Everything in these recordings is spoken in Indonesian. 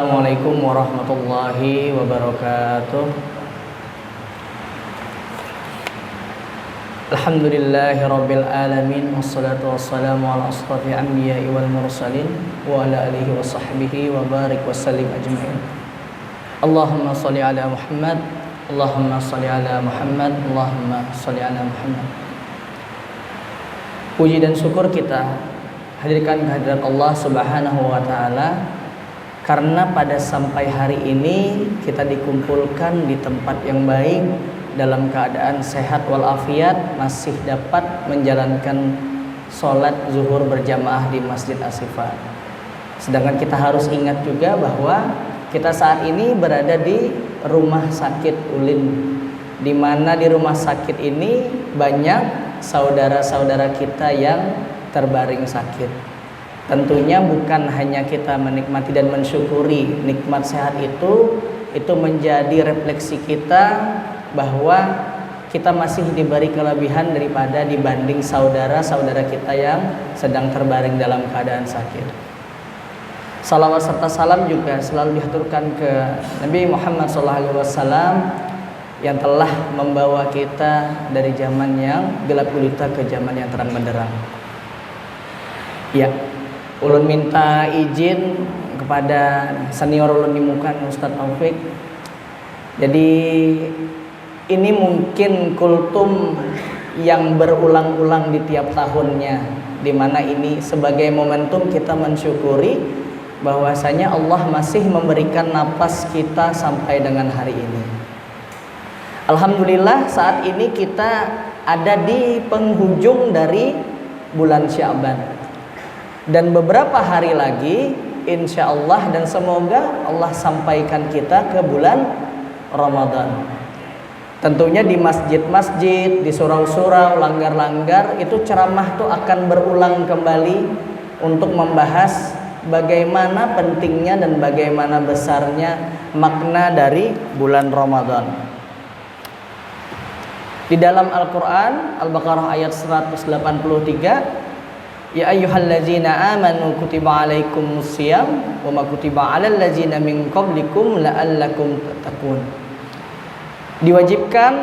Assalamualaikum warahmatullahi wabarakatuh. Alhamdulillahi rabbil alamin, wassalatu wassalamu ala asrafil anbiya'i wal mursalin wa ala alihi wa sahbihi wa barik wa sallim ajma'in. Allahumma salli ala Muhammad, Allahumma salli ala Muhammad, Allahumma salli ala Muhammad. Puji dan syukur kita hadirkan kehadirat Allah Subhanahu wa taala, karena pada sampai hari ini kita dikumpulkan di tempat yang baik dalam keadaan sehat walafiat, masih dapat menjalankan sholat zuhur berjamaah di Masjid Asy-Syifa. Sedangkan kita harus ingat juga bahwa kita saat ini berada di rumah sakit Ulin, di mana di rumah sakit ini banyak saudara-saudara kita yang terbaring sakit. Tentunya bukan hanya kita menikmati dan mensyukuri nikmat sehat itu menjadi refleksi kita bahwa kita masih diberi kelebihan daripada dibanding saudara-saudara kita yang sedang terbaring dalam keadaan sakit. Salawat serta salam juga selalu dihaturkan ke Nabi Muhammad SAW yang telah membawa kita dari zaman yang gelap gulita ke zaman yang terang benderang. Ya, ulun minta izin kepada senior ulun di muka, Ustadz Taufik. Jadi ini mungkin kultum yang berulang-ulang di tiap tahunnya, di mana ini sebagai momentum kita mensyukuri bahwasanya Allah masih memberikan napas kita sampai dengan hari ini. Alhamdulillah saat ini kita ada di penghujung dari bulan Sya'ban. Dan beberapa hari lagi insya Allah dan semoga Allah sampaikan kita ke bulan Ramadan. Tentunya di masjid-masjid, di surau-surau, langgar-langgar itu ceramah tuh akan berulang kembali untuk membahas bagaimana pentingnya dan bagaimana besarnya makna dari bulan Ramadan. Di dalam Al-Quran Al-Baqarah ayat 183, ya ayyuhallazina amanu kutiba alaikumus shiyam wa ma kutiba alal ladzina min qablikum la'allakum tattaqun. Diwajibkan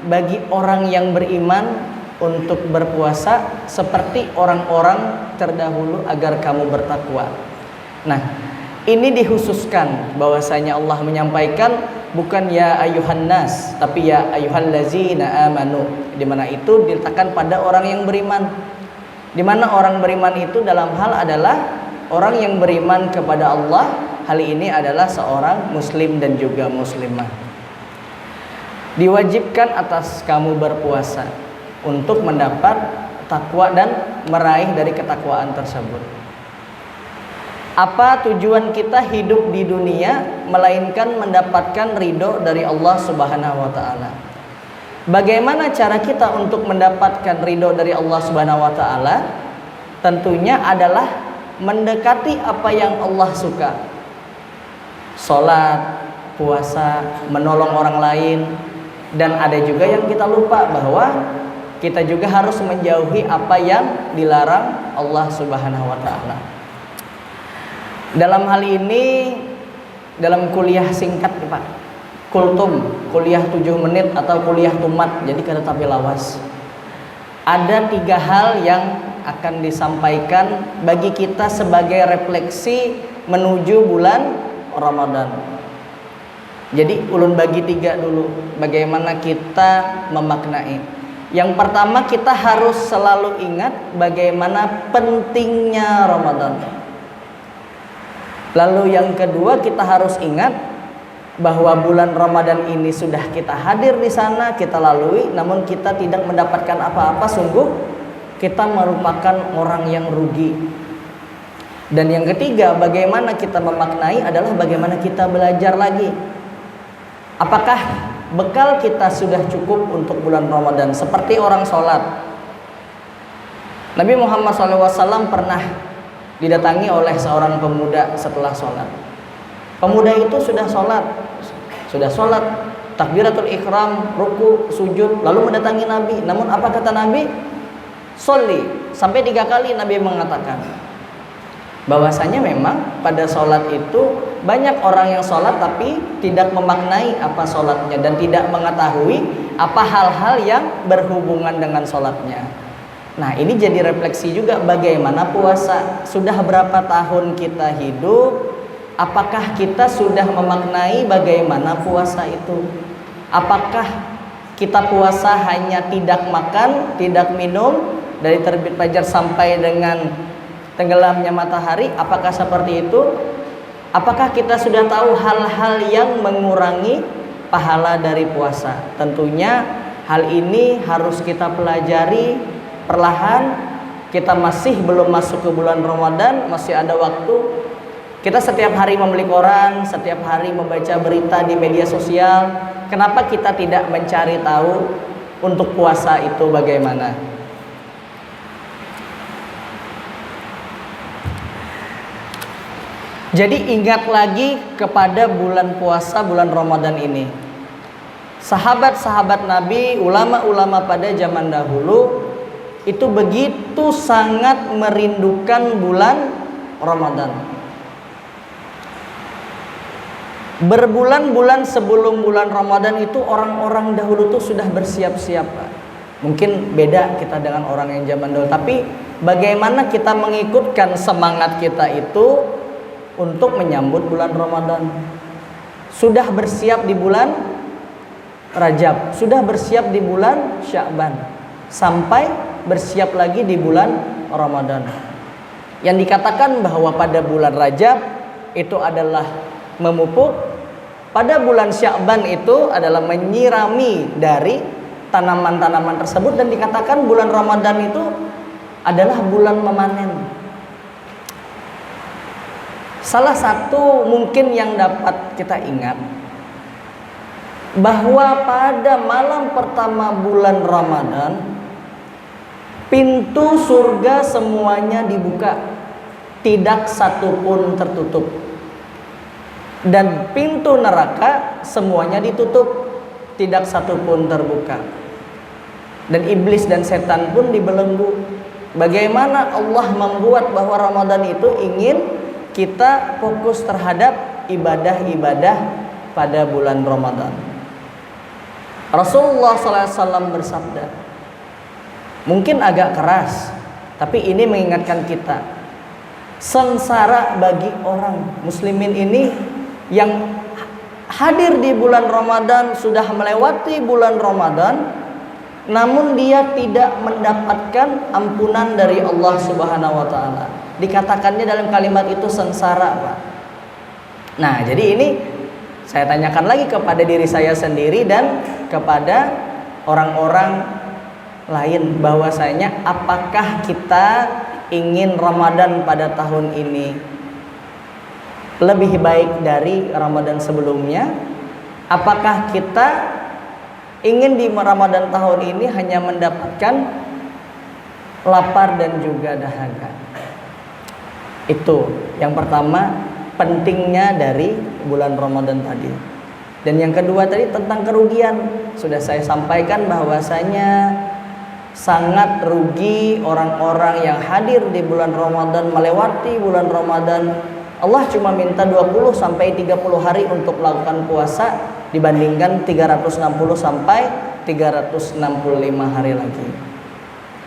bagi orang yang beriman untuk berpuasa seperti orang-orang terdahulu agar kamu bertakwa. Nah, ini dikhususkan bahwasanya Allah menyampaikan bukan ya ayyuhan nas, tapi ya ayyuhallazina amanu, di mana itu diletakkan pada orang yang beriman. Di mana orang beriman itu dalam hal adalah orang yang beriman kepada Allah. Hal ini adalah seorang muslim dan juga muslimah. Diwajibkan atas kamu berpuasa untuk mendapat takwa dan meraih dari ketakwaan tersebut. Apa tujuan kita hidup di dunia melainkan mendapatkan ridho dari Allah Subhanahu wa taala. Bagaimana cara kita untuk mendapatkan ridho dari Allah Subhanahu wa taala? Tentunya adalah mendekati apa yang Allah suka. Salat, puasa, menolong orang lain, dan ada juga yang kita lupa bahwa kita juga harus menjauhi apa yang dilarang Allah Subhanahu wa taala. Dalam hal ini dalam kuliah singkat Pak, kultum, kuliah 7 menit atau kuliah tumat, jadi kada tapi lawas. Ada 3 hal yang akan disampaikan bagi kita sebagai refleksi menuju bulan Ramadan. Jadi ulun bagi 3 dulu bagaimana kita memaknai. Yang pertama, kita harus selalu ingat bagaimana pentingnya Ramadan. Lalu yang kedua, kita harus ingat bahwa bulan Ramadan ini sudah kita hadir di sana, kita lalui, namun kita tidak mendapatkan apa-apa, sungguh kita merupakan orang yang rugi. Dan yang ketiga, bagaimana kita memaknai adalah bagaimana kita belajar lagi. Apakah bekal kita sudah cukup untuk bulan Ramadan? Seperti orang sholat, Nabi Muhammad SAW pernah didatangi oleh seorang pemuda setelah sholat. Pemuda itu sudah sholat, takbiratul ihram, ruku, sujud, lalu mendatangi Nabi. Namun apa kata Nabi? Sholli. Sampai 3 kali Nabi mengatakan bahwasanya memang pada sholat itu banyak orang yang sholat tapi tidak memaknai apa sholatnya dan tidak mengetahui apa hal-hal yang berhubungan dengan sholatnya. Nah, ini jadi refleksi juga bagaimana puasa. Sudah berapa tahun kita hidup? Apakah kita sudah memaknai bagaimana puasa itu? Apakah kita puasa hanya tidak makan, tidak minum dari terbit fajar sampai dengan tenggelamnya matahari? Apakah seperti itu? Apakah kita sudah tahu hal-hal yang mengurangi pahala dari puasa? Tentunya hal ini harus kita pelajari perlahan. Kita masih belum masuk ke bulan Ramadan, masih ada waktu. Kita setiap hari membeli koran, setiap hari membaca berita di media sosial. Kenapa kita tidak mencari tahu untuk puasa itu bagaimana? Jadi ingat lagi kepada bulan puasa, bulan Ramadan ini. Sahabat-sahabat Nabi, ulama-ulama pada zaman dahulu itu begitu sangat merindukan bulan Ramadan. Berbulan-bulan sebelum bulan Ramadan itu orang-orang dahulu tuh sudah bersiap-siap. Mungkin beda kita dengan orang yang zaman dahulu, tapi bagaimana kita mengikutkan semangat kita itu untuk menyambut bulan Ramadan. Sudah bersiap di bulan Rajab, sudah bersiap di bulan Sya'ban, sampai bersiap lagi di bulan Ramadan. Yang dikatakan bahwa pada bulan Rajab itu adalah memupuk, pada bulan Sya'ban itu adalah menyirami dari tanaman-tanaman tersebut, dan dikatakan bulan Ramadan itu adalah bulan memanen. Salah satu mungkin yang dapat kita ingat bahwa pada malam pertama bulan Ramadan pintu surga semuanya dibuka, tidak satu pun tertutup, dan pintu neraka semuanya ditutup, tidak satu pun terbuka, dan iblis dan setan pun dibelenggu. Bagaimana Allah membuat bahwa Ramadan itu ingin kita fokus terhadap ibadah-ibadah pada bulan Ramadan. Rasulullah SAW bersabda, mungkin agak keras, tapi ini mengingatkan kita, sengsara bagi orang muslimin ini yang hadir di bulan Ramadan, sudah melewati bulan Ramadan, namun dia tidak mendapatkan ampunan dari Allah Subhanahu wa taala. Dikatakannya dalam kalimat itu sengsara, Pak. Nah, jadi ini saya tanyakan lagi kepada diri saya sendiri dan kepada orang-orang lain, bahwasanya apakah kita ingin Ramadan pada tahun ini lebih baik dari Ramadan sebelumnya? Apakah kita ingin di Ramadan tahun ini hanya mendapatkan lapar dan juga dahaga? Itu yang pertama, pentingnya dari bulan Ramadan tadi. Dan yang kedua tadi tentang kerugian, sudah saya sampaikan bahwasanya sangat rugi orang-orang yang hadir di bulan Ramadan, melewati bulan Ramadan. Allah cuma minta 20 sampai 30 hari untuk melakukan puasa, dibandingkan 360 sampai 365 hari lagi.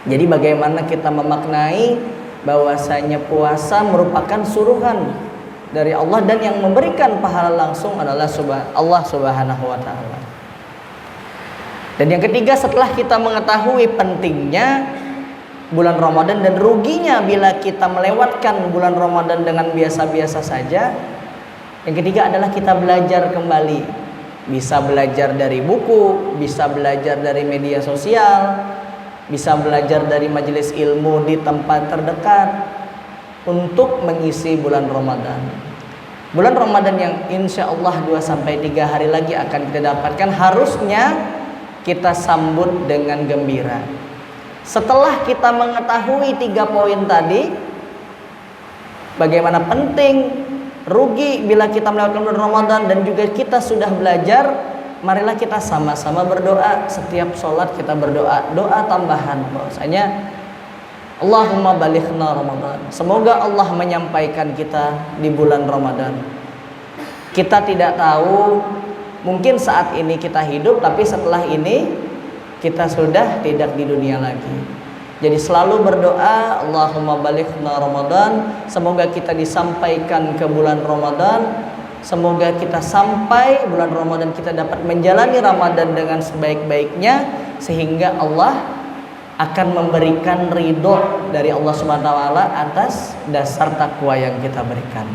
Jadi bagaimana kita memaknai bahwasanya puasa merupakan suruhan dari Allah, dan yang memberikan pahala langsung adalah Allah Subhanahu wa taala. Dan yang ketiga, setelah kita mengetahui pentingnya bulan Ramadan dan ruginya bila kita melewatkan bulan Ramadan dengan biasa-biasa saja, yang ketiga adalah kita belajar kembali. Bisa belajar dari buku, bisa belajar dari media sosial, bisa belajar dari majelis ilmu di tempat terdekat untuk mengisi bulan Ramadan. Bulan Ramadan yang insya Allah 2-3 hari lagi akan kita dapatkan, harusnya kita sambut dengan gembira. Setelah kita mengetahui 3 poin tadi, bagaimana penting, rugi bila kita melewatkan bulan Ramadan, dan juga kita sudah belajar, marilah kita sama-sama berdoa. Setiap sholat kita berdoa, doa tambahan bahwasanya Allahumma balighna Ramadan, semoga Allah menyampaikan kita di bulan Ramadan. Kita tidak tahu, mungkin saat ini kita hidup, tapi setelah ini kita sudah tidak di dunia lagi. Jadi selalu berdoa, Allahumma balighna Ramadan, semoga kita disampaikan ke bulan Ramadan, semoga kita sampai bulan Ramadan kita dapat menjalani Ramadan dengan sebaik-baiknya, sehingga Allah akan memberikan ridho dari Allah Subhanahu wa taala atas dasar takwa yang kita berikan.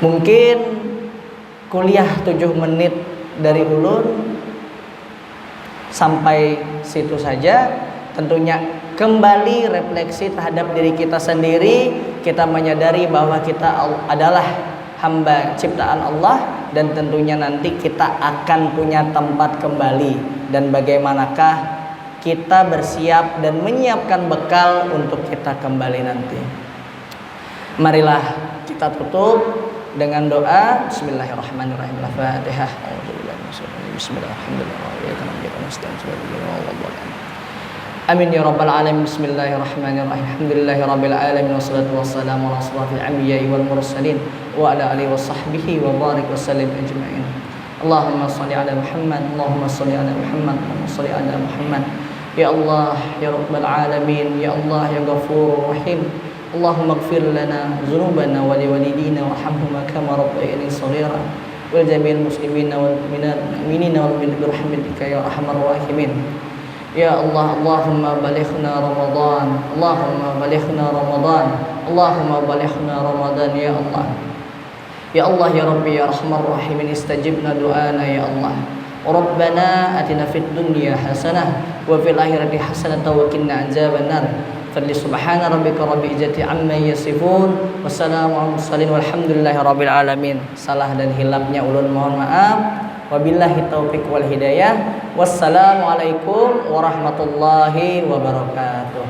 Mungkin kuliah 7 menit dari ulun sampai situ saja. Tentunya kembali refleksi terhadap diri kita sendiri, kita menyadari bahwa kita adalah hamba ciptaan Allah, dan tentunya nanti kita akan punya tempat kembali, dan bagaimanakah kita bersiap dan menyiapkan bekal untuk kita kembali nanti. Marilah kita tutup dengan doa. Bismillahirrahmanirrahim. Al-Fatihah. Amin ya rabbal alamin. Bismillahirrahmanirrahim. Alhamdulillahi rabbil alamin, wassalatu wassalamu ala asrafil anbiya'i wal mursalin wa ala alihi washabbihi wa barik wa sallim ajma'in. Allahumma shalli ala Muhammad, Allahumma shalli ala Muhammad, Allahumma shalli ala Muhammad. Ya Allah ya rabbal alamin, ya Allah ya ghafurur rahim. Allahumma ighfir lana dzunubana wa liwalidina warhamhuma kama rabbayani shaghira wal jami'il muslimina wal mu'minina wal mu'minat birahmatika ya arhamar rahimin. Ya Allah, Allahumma balighna Ramadan, Allahumma balighna Ramadan, Allahumma balighna Ramadan ya Allah. Ya Allah ya Rabbi ya arhamar rahimin, istajibna du'ana ya Allah. Rabbana atina fid dunya hasanah wa fil akhirati hasanah wa qina adzabannar. Fadli subhana rabbika rabbil izzati amma yasifun, wassalamu ala mursalin walhamdulillahi rabbil alamin. Salah dan hilapnya ulun mohon maaf. Wabillahi taufiq wal hidayah. Wassalamualaikum warahmatullahi wabarakatuh.